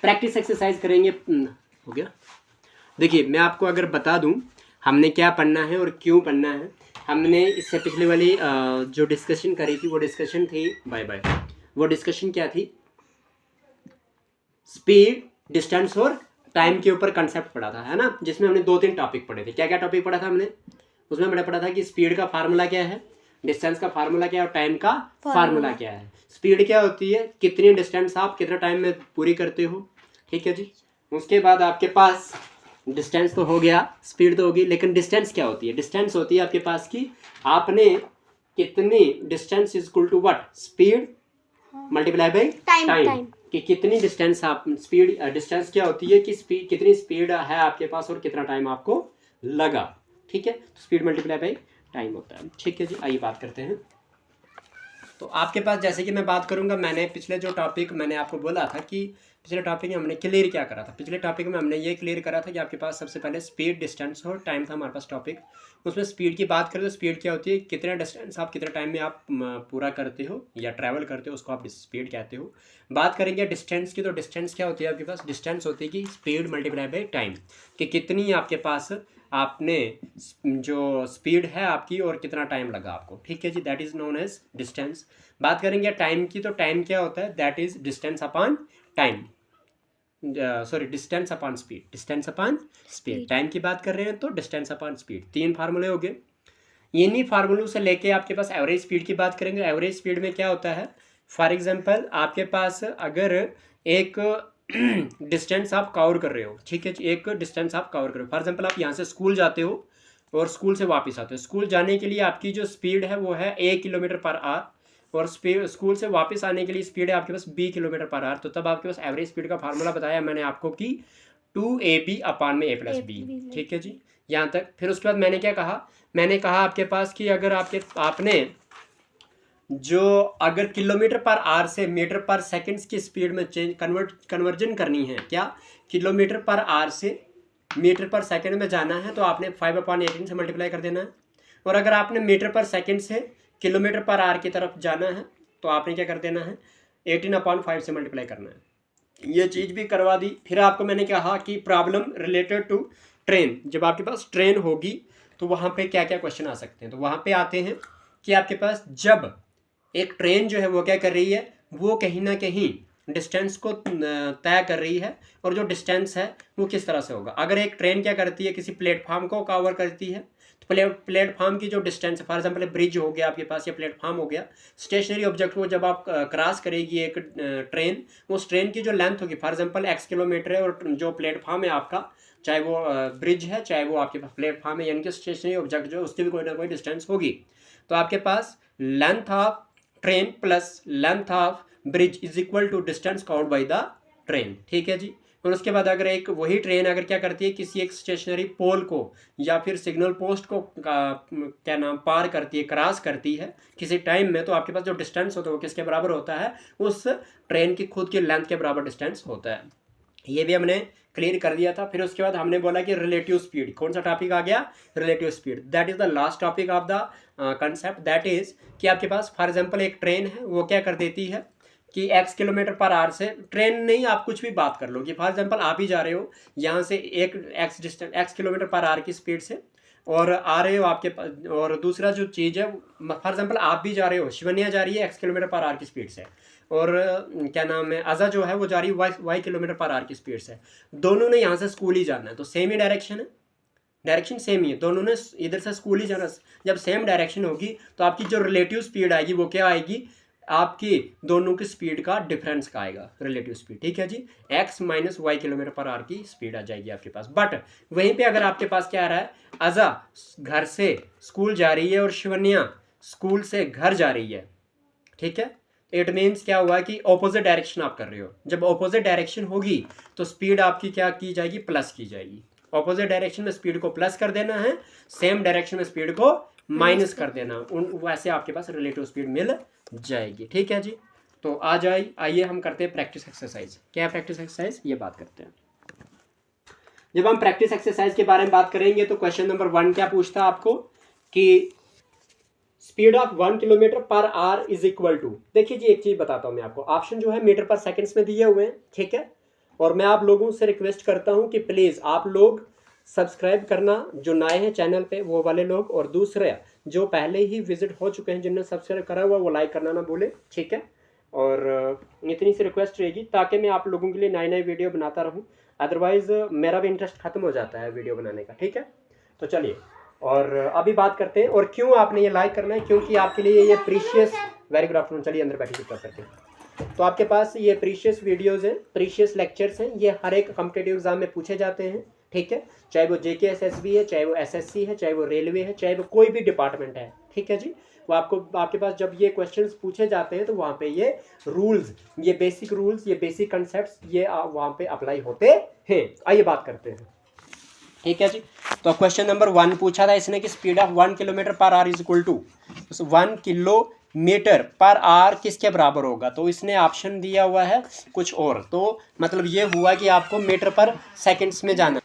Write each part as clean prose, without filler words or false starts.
Practice exercise करेंगे। हो गया। देखिए मैं आपको अगर बता दूं हमने क्या पढ़ना है और क्यों पढ़ना है। हमने इससे पिछले वाली जो डिस्कशन करी थी वो डिस्कशन थी बाय बाय, वो डिस्कशन क्या थी, स्पीड, डिस्टेंस और टाइम के ऊपर कंसेप्ट पढ़ा था, है ना, जिसमें हमने 2-3 टॉपिक पढ़े थे। क्या क्या टॉपिक पढ़ा था हमने उसमें? मैंने पढ़ा था कि स्पीड का फार्मूला क्या है, डिस्टेंस का फार्मूला क्या है और टाइम का फार्मूला क्या है। स्पीड क्या होती है, कितनी डिस्टेंस आप कितना टाइम में पूरी करते हो, ठीक है जी। उसके बाद आपके पास डिस्टेंस तो हो गया, स्पीड तो होगी, लेकिन डिस्टेंस क्या होती है? डिस्टेंस होती है आपके पास की आपने कितनी, distance is equal to what, speed multiply by time, कि कितनी डिस्टेंस आप, स्पीड डिस्टेंस क्या होती है कि स्पीड, कितनी स्पीड है आपके पास और कितना टाइम आपको लगा, ठीक है। तो स्पीड मल्टीप्लाई बाई टाइम होता है, ठीक है जी। आइए बात करते हैं। तो आपके पास जैसे कि मैं बात करूंगा, मैंने पिछले जो टॉपिक मैंने आपको बोला था कि पिछले टॉपिक में हमने क्लियर क्या करा था। पिछले टॉपिक में हमने ये क्लियर करा था कि आपके पास सबसे पहले स्पीड, डिस्टेंस और टाइम था हमारे पास टॉपिक। उसमें स्पीड की बात करें तो स्पीड क्या होती है, कितना डिस्टेंस आप कितने टाइम में आप पूरा करते हो या ट्रैवल करते हो, उसको आप स्पीड कहते हो। बात करेंगे डिस्टेंस की, तो डिस्टेंस क्या होती है आपके पास, डिस्टेंस होती है कि स्पीड मल्टीप्लाई बाई टाइम, कि कितनी आपके पास आपने जो स्पीड है आपकी और कितना टाइम लगा आपको, ठीक है जी, that is known as distance. बात करेंगे टाइम की, तो टाइम क्या होता है, that is distance upon time, sorry distance upon speed, distance upon speed. Time की बात कर रहे हैं तो डिस्टेंस अपॉन स्पीड, 3 फार्मूले हो गए। इन्हीं फार्मूलों से लेके आपके पास एवरेज स्पीड की बात करेंगे। एवरेज स्पीड में क्या होता है, फॉर एग्जांपल आपके पास अगर एक डिस्टेंस आप कवर कर रहे हो, ठीक है, एक डिस्टेंस आप कवर कर रहे हो, फॉर एग्जांपल आप यहाँ से स्कूल जाते हो और स्कूल से वापस आते हो। स्कूल जाने के लिए आपकी जो स्पीड है वो है 1 किलोमीटर पर आवर और स्कूल से वापस आने के लिए स्पीड है आपके पास 20 किलोमीटर पर आवर। तो तब आपके पास एवरेज स्पीड का फार्मूला बताया मैंने आपको कि 2ab अपान में a प्लस बी, ठीक है जी, यहाँ तक। फिर उसके बाद मैंने क्या कहा, मैंने कहा आपके पास कि अगर आपने जो अगर किलोमीटर पर आवर से मीटर पर सेकंड्स की स्पीड में चेंज कन्वर्जन करनी है, क्या, किलोमीटर पर आवर से मीटर पर सेकंड में जाना है तो आपने 5/18 से मल्टीप्लाई कर देना है। और अगर आपने मीटर पर सेकंड से किलोमीटर पर आवर की तरफ जाना है तो आपने क्या कर देना है, 18/5 से मल्टीप्लाई करना है। ये चीज़ भी करवा दी। फिर आपको मैंने कहा कि प्रॉब्लम रिलेटेड टू ट्रेन, जब आपके पास ट्रेन होगी तो वहाँ पे क्या क्या क्वेश्चन आ सकते हैं। तो वहाँ पे आते हैं कि आपके पास जब एक ट्रेन जो है वो क्या कर रही है, वो कहीं ना कहीं डिस्टेंस को तय कर रही है, और जो डिस्टेंस है वो किस तरह से होगा। अगर एक ट्रेन क्या करती है, किसी प्लेटफॉर्म को कवर करती है, तो प्लेटफॉर्म की जो डिस्टेंस है, फॉर एग्जांपल ब्रिज हो गया आपके पास या प्लेटफॉर्म हो गया, स्टेशनरी ऑब्जेक्ट को जब आप क्रॉस करेगी एक ट्रेन, उस ट्रेन की जो लेंथ होगी, फॉर एग्जांपल x किलोमीटर है, और जो प्लेटफॉर्म है आपका, चाहे वो ब्रिज है चाहे वो आपके पास प्लेटफॉर्म है, यानी कि स्टेशनरी ऑब्जेक्ट जो उसकी भी कोई ना कोई डिस्टेंस होगी। तो आपके पास length of train plus length of bridge is equal to distance covered by the train, ठीक है जी। और उसके बाद अगर एक वही ट्रेन अगर क्या करती है, किसी एक स्टेशनरी पोल को या फिर सिग्नल पोस्ट को क्या नाम पार करती है, क्रॉस करती है किसी टाइम में, तो आपके पास जो डिस्टेंस होता है वो किसके बराबर होता है, उस ट्रेन की खुद की लेंथ के बराबर डिस्टेंस होता है। ये भी हमने क्लियर कर दिया था। फिर उसके बाद हमने बोला कि रिलेटिव स्पीड, कौन सा टॉपिक आ गया, relative speed, that is the last topic of the concept. That is कि आपके पास फॉर एग्जांपल एक ट्रेन है, वो क्या कर देती है कि x किलोमीटर पर आवर से, ट्रेन नहीं आप कुछ भी बात कर लो, कि फॉर एग्जांपल आप ही जा रहे हो यहाँ से एक x डिस्टेंस x किलोमीटर पर आवर की स्पीड से और आ रहे हो आपके पास, और दूसरा जो चीज़ है, फॉर एग्जांपल आप भी जा रहे हो, शिवनिया जा रही है x किलोमीटर पर आवर की स्पीड से, और क्या नाम है, अजा जो है वो जा रही है y किलोमीटर पर आवर की स्पीड से। दोनों ने यहाँ से स्कूल ही जाना है, तो सेम ही डायरेक्शन है, डायरेक्शन सेम ही है, दोनों ने इधर से स्कूल ही जाना। जब सेम डायरेक्शन होगी तो आपकी जो रिलेटिव स्पीड आएगी वो क्या आएगी, आपकी दोनों की स्पीड का डिफरेंस का आएगा रिलेटिव स्पीड, ठीक है जी, x माइनस वाई किलोमीटर पर आवर की स्पीड आ जाएगी आपके पास। बट वहीं पे अगर आपके पास क्या आ रहा है, अजा घर से स्कूल जा रही है और शिवन्या स्कूल से घर जा रही है, ठीक है, इट मीन्स क्या हुआ कि ऑपोजिट डायरेक्शन आप कर रहे हो। जब ऑपोजिट डायरेक्शन होगी तो स्पीड आपकी क्या की जाएगी, प्लस की जाएगी। ऑपोजिट डायरेक्शन में स्पीड को प्लस कर देना है, सेम डायरेक्शन में स्पीड को माइनस कर देना, उन वैसे आपके पास रिलेटिव स्पीड मिल जाएगी, ठीक है जी। तो आइए हम करते हैं प्रैक्टिस एक्सरसाइज। क्या है प्रैक्टिस एक्सरसाइज, ये बात करते हैं। जब हम प्रैक्टिस एक्सरसाइज के बारे में बात करेंगे तो क्वेश्चन नंबर 1 क्या पूछता है आपको कि स्पीड ऑफ 1 किलोमीटर पर आवर इज इक्वल टू, देखिए जी एक चीज बताता हूं मैं आपको, ऑप्शन जो है मीटर पर सेकंड्स में दिए हुए हैं, ठीक है, और मैं आप लोगों से रिक्वेस्ट करता हूँ कि प्लीज़ आप लोग सब्सक्राइब करना, जो नए हैं चैनल पे वो वाले लोग, और दूसरे जो पहले ही विजिट हो चुके हैं जिन्होंने सब्सक्राइब करा हुआ वो लाइक करना ना भूले, ठीक है। और इतनी सी रिक्वेस्ट रहेगी ताकि मैं आप लोगों के लिए नई नई वीडियो बनाता रहूं, अदरवाइज़ मेरा भी इंटरेस्ट खत्म हो जाता है वीडियो बनाने का, ठीक है। तो चलिए और अभी बात करते हैं, और क्यों आपने ये लाइक करना है, क्योंकि आपके लिए ये प्रीशियस, वेरी गुड आफ्टरनून, चलिए अंदर बैठिए चुप करके। तो आपके पास ये प्रीशियस वीडियोज़ हैं, प्रीशियस लेक्चर्स हैं, ये हर एक कॉम्पिटेटिव एग्जाम में पूछे जाते हैं, ठीक है। चाहे वो JKSSB है, चाहे वो SSC है, चाहे वो रेलवे है, चाहे वो कोई भी डिपार्टमेंट है, ठीक है जी। वो आपके पास जब ये क्वेश्चंस पूछे जाते हैं तो वहाँ पे ये रूल्स, ये बेसिक रूल्स, ये बेसिक कंसेप्ट ये वहाँ पे अप्लाई होते हैं। आइए बात करते हैं, ठीक है जी। तो क्वेश्चन नंबर 1 पूछा था इसने कि स्पीड ऑफ 1 किलोमीटर पर hour is equal to 1 kilometre पर आवर किसके बराबर होगा। तो इसने ऑप्शन दिया हुआ है कुछ और, तो मतलब ये हुआ कि आपको मीटर पर सेकंड्स में जाना।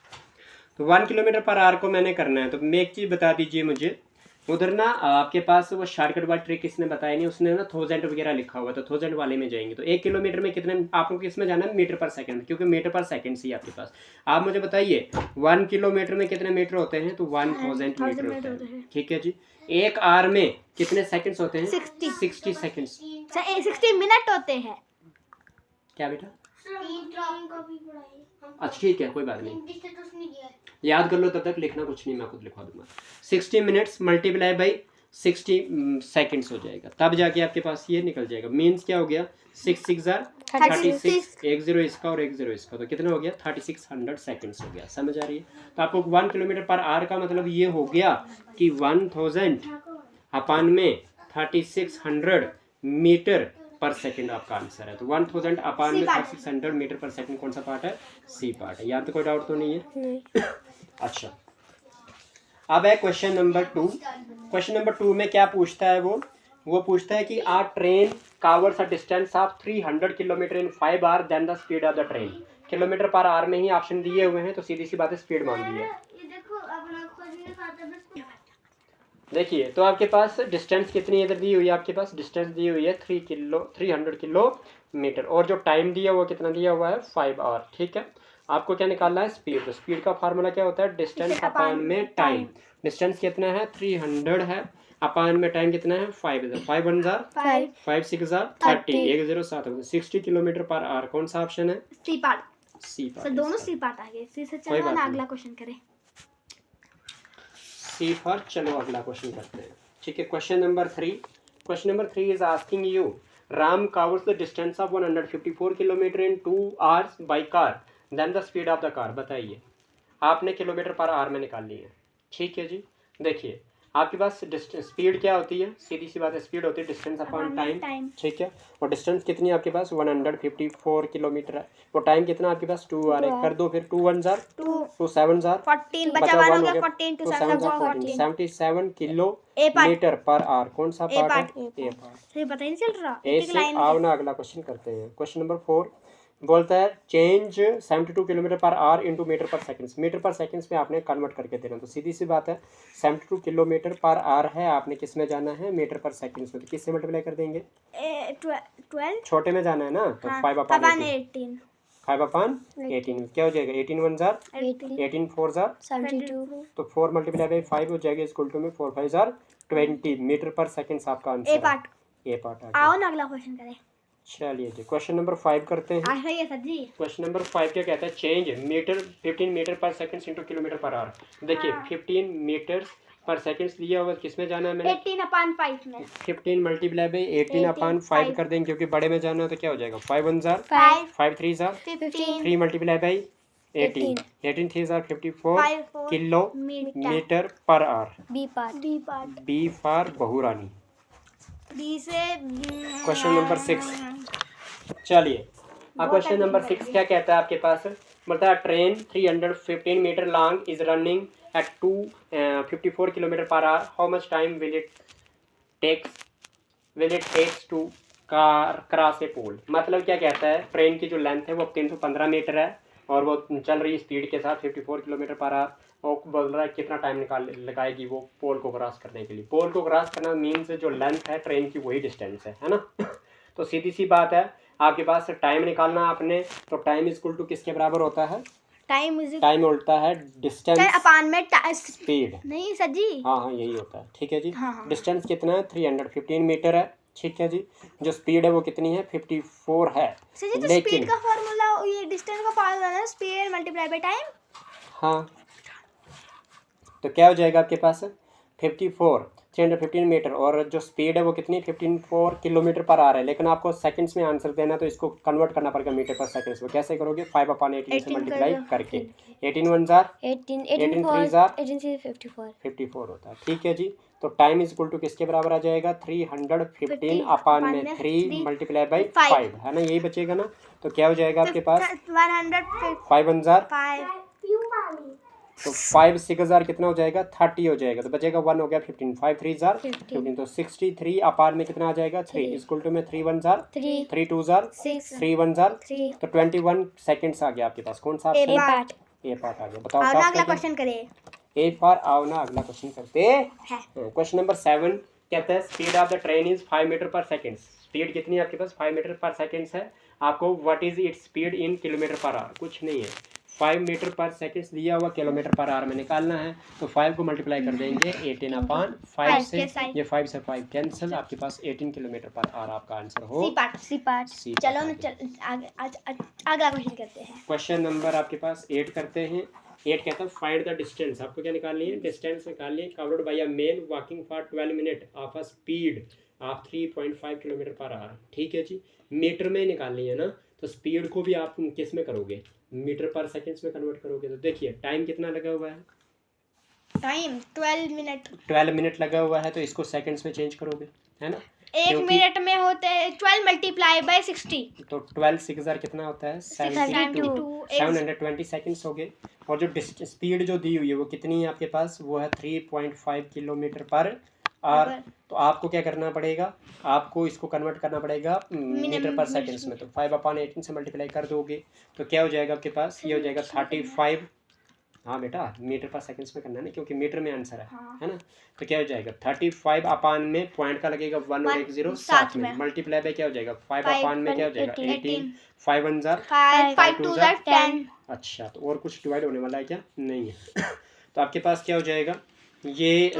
तो 1 किलोमीटर पर आवर को मैंने करना है, तो मैं एक चीज़ बता दीजिए मुझे, उधर ना आपके पास वो शॉर्टकट वाली ट्रिक इसने बताई नहीं, उसने ना 1000 वगैरह लिखा हुआ, तो 1000 वाले में जाएंगे। तो 1 किलोमीटर में कितने आपको किस में जाना है, मीटर पर सेकंड, क्योंकि मीटर पर सेकंड ही आपके पास। आप मुझे बताइए 1 किलोमीटर में कितने मीटर होते हैं, तो 1000 मीटर होते हैं, ठीक है जी। एक आवर में कितने सेकंड्स होते हैं, 60 सेकंड्स, 60 मिनट होते हैं। क्या बेटा, अच्छा ठीक है कोई बात नहीं, याद कर लो, तब तक लिखना कुछ नहीं, मैं खुद लिखवा दूंगा। 60 मिनट्स मल्टीप्लाई बाई 60 सेकंड्स हो जाएगा, तब जाके आपके पास ये निकल जाएगा। मीन्स क्या हो गया, 6 6 36, एक जीरो इसका और एक जीरो इसका, तो कितना हो गया 3600 सेकंड्स हो गया। समझ आ रही है। तो आपको 1 किलोमीटर पर आवर का मतलब ये हो गया कि 1000 अपान में 3600 मीटर पर सेकंड आपका आंसर है। तो 1000 अपान में 3600 मीटर पर सेकंड कौन सा पार्ट है, सी पार्ट है। यहाँ तो कोई डाउट तो नहीं है। अच्छा, अब है क्वेश्चन नंबर 2। क्वेश्चन नंबर 2 में क्या पूछता है, वो पूछता है कि a train covers a distance of 300 kilometre in 5 hour, then the speed of the train. Kilometre पर आवर में ही ऑप्शन दिए हुए हैं, तो सीधी सी बात है स्पीड मांग दी है। देखिए तो आपके पास डिस्टेंस कितनी इधर दी हुई है, आपके पास डिस्टेंस दी हुई है 300 किलोमीटर, और जो टाइम दिया हुआ कितना दिया हुआ है 5 आवर, ठीक है। आपको क्या निकालना है, स्पीड। तो स्पीड का फार्मूला क्या होता है, डिस्टेंस अपान में टाइम। डिस्टेंस कितना है 300 है, अपान में टाइम कितना है 5 1 जार 5 6 जार 30, 1 0 7 60 किलोमीटर पर आवर। कौन सा ऑप्शन है, सी पार्ट। सी पार्ट, दोनों सी पार्ट आ गए। सी से चलो ना अगला क्वेश्चन करें। सी फॉर, चलो अगला क्वेश्चन करते हैं, ठीक है। Question number 3। Question number 3 is asking you Ram covers the distance of 154 kilometre in 2 hours by car, then the speed of the car. बताइए, आपने किलोमीटर पर आवर में निकालनी है, ठीक है जी। देखिए आपके पास स्पीड क्या होती है, सीधी सी बात है, स्पीड होती है डिस्टेंस अपॉन टाइम, ठीक है। और डिस्टेंस कितनी है आपके पास 154 किलोमीटर है, वो टाइम कितना आपके पास 2 आवर है। कर दो फिर, 2 1 जार 2 7 जार 14, बचा 1 हो गया 14, 2 7 जार 14, 77 किलोमीटर पर आवर। कौन सा पार्ट है, ए पार्ट। सही पता ही नहीं चल रहा। ऐसे आओ ना अगला क्वेश्चन करते हैं। क्वेश्चन नंबर 4 बोलता है चेंज 72 किलोमीटर पर hour into metre per seconds. Metre per seconds में आपने कन्वर्ट करके देना। तो सीधी सी बात है 72 किलोमीटर पर आवर है, आपने किस में जाना है, मीटर पर सेकंड्स में। तो किससे मल्टीप्लाई कर देंगे, 12 छोटे में जाना है ना, तो 5 अपान 18 5 अपान 18 क्या हो जाएगा, 18 1 जार 18 4 जार 72, तो 4 मल्टीप्लाई बाई 5 हो जाएगा इक्वल टू में 4 5 जार 20 मीटर पर सेकंड्स आपका आंसर है। ए पार्ट आ गया। आओ ना अगला क्वेश्चन करें। चलिए जी क्वेश्चन नंबर 5 करते हैं। सही है सर जी। क्वेश्चन नंबर 5 क्या कहता है, change metre 15 metre per second into kilometre per hour. देखिए 15 मीटर पर सेकंड दिया हुआ, किस में जाना है मैंने, 18 अपान 5 में। 15 मल्टीप्लाई बाई 18 अपान 5 कर देंगे, क्योंकि बड़े में जाना है तो क्या हो जाएगा 5 1 जार 5 3 जार 3 मल्टीप्लाई बाई 18 3 जार 54 किलोमीटर पर आवर। बी फॉर बहुरानी। बी से क्वेश्चन नंबर 6। चलिए अब क्वेश्चन नंबर 6 क्या कहता है आपके पास, मतलब train 315 metre long is running at 254 kilometre पर hour, how much time will it takes to cross a pole. मतलब क्या कहता है, ट्रेन की जो लेंथ है वो 315 मीटर है और वो चल रही स्पीड के साथ 54 किलोमीटर पर आवर, और बोल रहा है कितना टाइम लगाएगी वो पोल को क्रॉस करने के लिए। पोल को क्रॉस करना मीन्स जो लेंथ है ट्रेन की वही डिस्टेंस है ना। तो सीधी सी बात है, आपके पास टाइम निकालना आपने, तो टाइम इज इक्वल टू किसके बराबर होता है? टाइम टाइम होता है डिस्टेंस अपान में स्पीड। नहीं सर जी। हाँ यही होता है, ठीक है जी। हाँ। डिस्टेंस कितना है? 315 मीटर है, ठीक है जी। जो स्पीड है वो कितनी है? 54 है। सर जी तो लेकिन स्पीड का फार्मूला, ये डिस्टेंस का फार्मूला है स्पीड मल्टीप्लाई बाय टाइम। हाँ, तो क्या हो जाएगा आपके पास? 315 मीटर, और जो स्पीड है वो कितनी? 54 किलोमीटर पर आ रहा है। लेकिन आपको सेकंड्स में आंसर देना, तो इसको कन्वर्ट करना पड़ेगा मीटर पर सेकंड्स में। कैसे करोगे? 5/18 से मल्टीप्लाई करके। 18 1 जार 18 3 जार 54 होता है, ठीक है जी। तो टाइम इज इक्वल टू किसके बराबर आ जाएगा? 315 अपान में 3 मल्टीप्लाई बाई 5, है ना, यही बचेगा ना। तो क्या हो जाएगा आपके पास? 5 1 जार, तो 5 6 जार कितना हो जाएगा? 30 हो जाएगा। तो बचेगा 1 हो गया 15, 5 3 जार 15, तो 63 अपार में कितना आ जाएगा? 3 इक्वल टू में 3 1 जार 3 2 जार 3 1 जार, तो 21 सेकंड्स आ गया आपके पास। कौन सा ऑप्शन? ए पार्ट आ गया। बताओ अगला क्वेश्चन करें। ए फॉर आओ ना, अगला क्वेश्चन करते हैं। क्वेश्चन नंबर 7 कहता है speed of the train is 5 metre per second. Speed कितनी है आपके पास? 5 मीटर पर सेकंड है। आपको what is its speed in kilometre per hour? कुछ नहीं है, 5 मीटर पर सेकंड दिया हुआ, किलोमीटर पर आवर में निकालना है। तो 5 को मल्टीप्लाई कर देंगे 18 अपान 5 से, ये 5 से 5 कैंसिल, आपके पास 18 किलोमीटर पर आवर आपका आंसर हो। C part. चलो ना अगला क्वेश्चन करते हैं। क्वेश्चन नंबर आपके पास 8 करते हैं। 8 कहता है फाइंड द डिस्टेंस। आपको क्या निकालनी है? डिस्टेंस निकालनी है covered by a man walking for 12 minute of a speed of 3.5 kilometre per hour, ठीक है जी। मीटर में निकालनी है ना, तो स्पीड को भी आप किस में करोगे? मीटर पर सेकंड्स में कन्वर्ट करोगे। तो देखिए टाइम कितना लगा हुआ है? टाइम 12 मिनट लगा हुआ है, तो इसको सेकंड्स में चेंज करोगे, है ना। 1 मिनट में होते हैं 12 मल्टीप्लाई बाय 60, तो 12 6 हजार कितना होता है? 72, 720 सेकंड्स हो गए। और जो स्पीड जो दी हुई है वो कितनी है आपके पास? वो है 3.5 किलोमीटर पर आवर। तो आपको क्या करना पड़ेगा? आपको इसको कन्वर्ट करना पड़ेगा मीटर पर सेकंड्स में। तो 5/18 से मल्टीप्लाई कर दोगे, तो क्या हो जाएगा आपके पास? ये हो जाएगा 35। हाँ बेटा, मीटर पर सेकंड्स में करना है ना, क्योंकि मीटर में आंसर है ना। तो क्या हो जाएगा? 35 अपान में पॉइंट का लगेगा 1 और 1 0 साथ में, मल्टीप्लाई बाय क्या हो जाएगा? 5 अपान में क्या हो जाएगा? 18, 5 1 जार 5 2 जार 10। अच्छा, तो और कुछ डिवाइड होने वाला है क्या? नहीं है। तो आपके पास क्या हो जाएगा? ये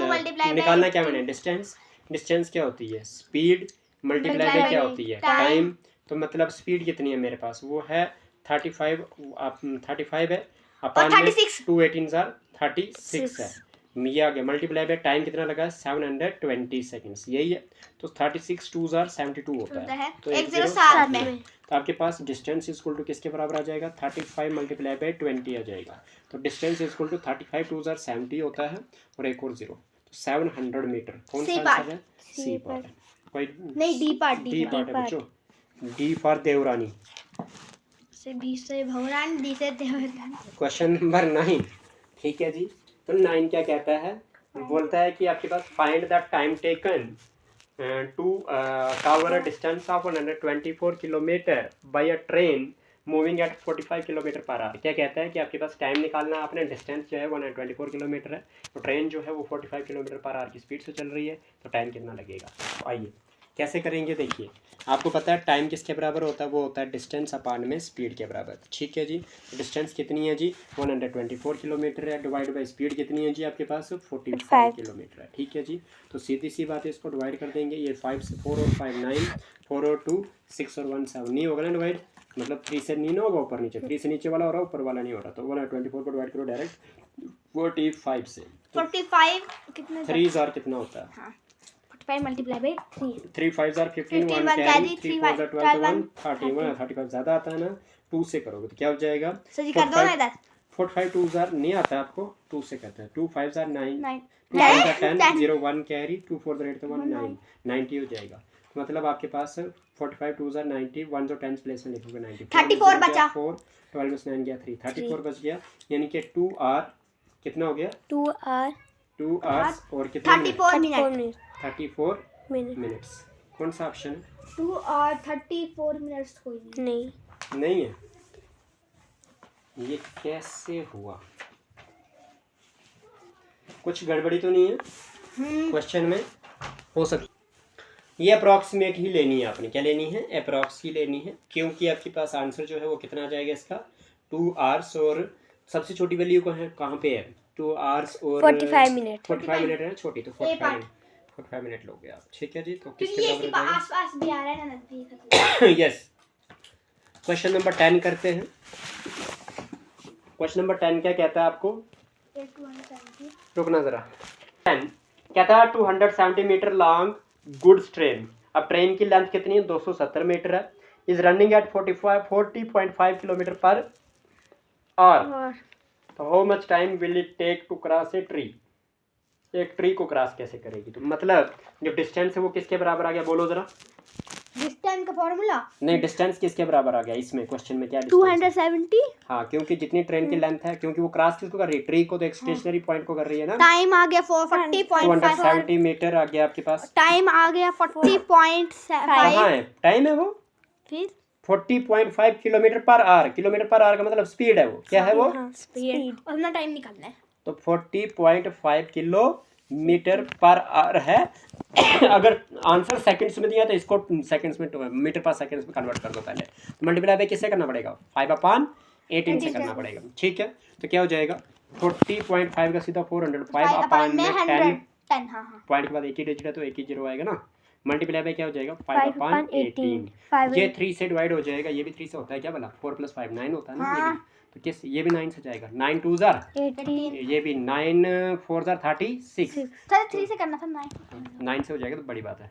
निकालना क्या मैंने? डिस्टेंस। डिस्टेंस क्या होती है? स्पीड मल्टीप्लाई बाय क्या होती है? टाइम। तो मतलब स्पीड कितनी है मेरे पास? वो है 35 है, अपान में 2 18 जार 36 है। ये आ गया मल्टीप्लाई बाय टाइम कितना लगा? 720 सेकंड्स, यही है। तो 36 2 जार 72 होता है, तो 1 0 साथ में। तो आपके पास डिस्टेंस इज इक्वल टू किसके बराबर आ जाएगा? 35 मल्टीप्लाई बाय 20 आ जाएगा। तो डिस्टेंस इज इक्वल टू 35 2 जार 70 होता है, और एक और 0, तो 700 मीटर। कौन सा आंसर है? C part. कोई नहीं, डी पार्ट है बच्चों। डी फॉर देवरानी। क्वेश्चन नंबर 9, ठीक है जी। तो 9 क्या कहता है? बोलता है कि आपके पास find the time taken to cover a distance of 124 kilometre by a train moving at 45 kilometre पर आवर। क्या कहता है कि आपके पास टाइम निकालना है आपने। डिस्टेंस जो है 124 किलोमीटर है, तो ट्रेन जो है वो 45 किलोमीटर पर आवर की स्पीड से चल रही है, तो टाइम कितना लगेगा? तो आइए कैसे करेंगे। देखिए आपको पता है टाइम किसके बराबर होता है? वो होता है डिस्टेंस अपान में स्पीड के बराबर, ठीक है जी। डिस्टेंस कितनी है जी? 124 किलोमीटर है, डिवाइड बाय स्पीड कितनी है जी आपके पास? 45 किलोमीटर है, ठीक है जी। तो सीधी सी बात है, इसको डिवाइड कर देंगे। ये 5 से 4 और 5 9, 4 और 2 6 और 1 7, नहीं होगा ना डिवाइड, मतलब 3 से नहीं होगा ऊपर नीचे, 3 से नीचे वाला हो रहा है, ऊपर वाला नहीं हो रहा। तो 124 को डिवाइड करो डायरेक्ट 45 से। 45 कितने? 3 जार कितना होता है? हाँ, 45 multiply by 3 5 jar 15, 1 carry, 3 4 jar 12, 1 31, 35 ज़्यादा आता है ना, 2 से करोगे तो क्या हो जाएगा? सर जी कर दो ना इधर। 45 2 जार नहीं आता आपको, 2 से करते हैं। 2 5 जार 9, 2 5 जार 10, 0 1 कैरी, 2 4 जार 8 1 9, 90 हो जाएगा। तो मतलब आपके पास 45 2 जार 90, 1 जो 10 प्लेस में लिखोगे 90, 34 बचा, 4 12 में 9 गया 3, 34 बच गया। यानी कि 2 आर कितना हो गया? 2 आवर्स और कितना? 34 मिनट्स। कौन सा ऑप्शन है? 2 और 34 मिनट्स। कोई नहीं है। ये कैसे हुआ? कुछ गड़बड़ी तो नहीं है क्वेश्चन में? हो सकती। ये अप्रॉक्सीमेट ही लेनी है आपने, क्या लेनी है, अप्रॉक्स ही लेनी है, क्योंकि आपके पास आंसर जो है वो कितना आ जाएगा इसका 2 आवर्स, और सबसे छोटी वैल्यू को है कहाँ पे है 2 आवर्स और 45 मिनट 45 मिनट है ना छोटी, तो 45 मिनट लोगे आप, ठीक है जी। तो किसके बराबर हो आसपास भी आ रहा है ना नजदीक। जाएगा यस। क्वेश्चन नंबर 10 करते हैं। क्वेश्चन नंबर 10 क्या कहता है आपको, रुकना जरा। 10 कहता है 270 मीटर लॉन्ग गुड्स ट्रेन, अब ट्रेन की लेंथ कितनी है 270 मीटर है, इज रनिंग एट 40.5 किलोमीटर पर आवर, तो how much time will it take to cross a tree, एक ट्री को क्रॉस कैसे करेगी, तो मतलब जो डिस्टेंस है वो किसके बराबर आ गया, बोलो जरा। डिस्टेंस का फॉर्मूला नहीं, डिस्टेंस किसके बराबर आ गया इसमें क्वेश्चन में, क्या डिस्टेंस 270। हाँ, क्योंकि जितनी ट्रेन की लेंथ है, क्योंकि वो क्रॉस किसको कर रही है, ट्री को, तो एक स्टेशनरी पॉइंट को कर रही है ना। टाइम आ गया 40.5, 270 मीटर आ गया आपके पास, टाइम आ गया 40.5, कहाँ है टाइम है वो, फिर 40.5 kilometre per hour, kilometre per hour का मतलब स्पीड है वो, क्या है वो, स्पीड, और अपना टाइम निकालना है। तो 40.5 किलोमीटर पर आवर है। अगर आंसर सेकंड्स में दिया तो इसको सेकंड्स में मीटर पर सेकंड्स में कन्वर्ट कर दो पहले, तो मल्टीप्लाई बाय किससे करना पड़ेगा 5/18 से करना पड़ेगा, ठीक है। तो क्या हो जाएगा 40.5 का सीधा 400, 5/10, पॉइंट के बाद एक ही डिजिट है तो एक ही जीरो आएगा ना, मल्टीप्लाई बाय क्या हो जाएगा 5/18, ये 3 से डिवाइड हो जाएगा, ये भी 3 से होता है क्या भला, 4 + 5 9 होता है ना, ये भी तो किस, ये भी 9 से जाएगा, 9 2 जार 18, ये भी 9 4 जार 36, चलो 3 से करना था 9। 9 से हो जाएगा तो बड़ी बात है।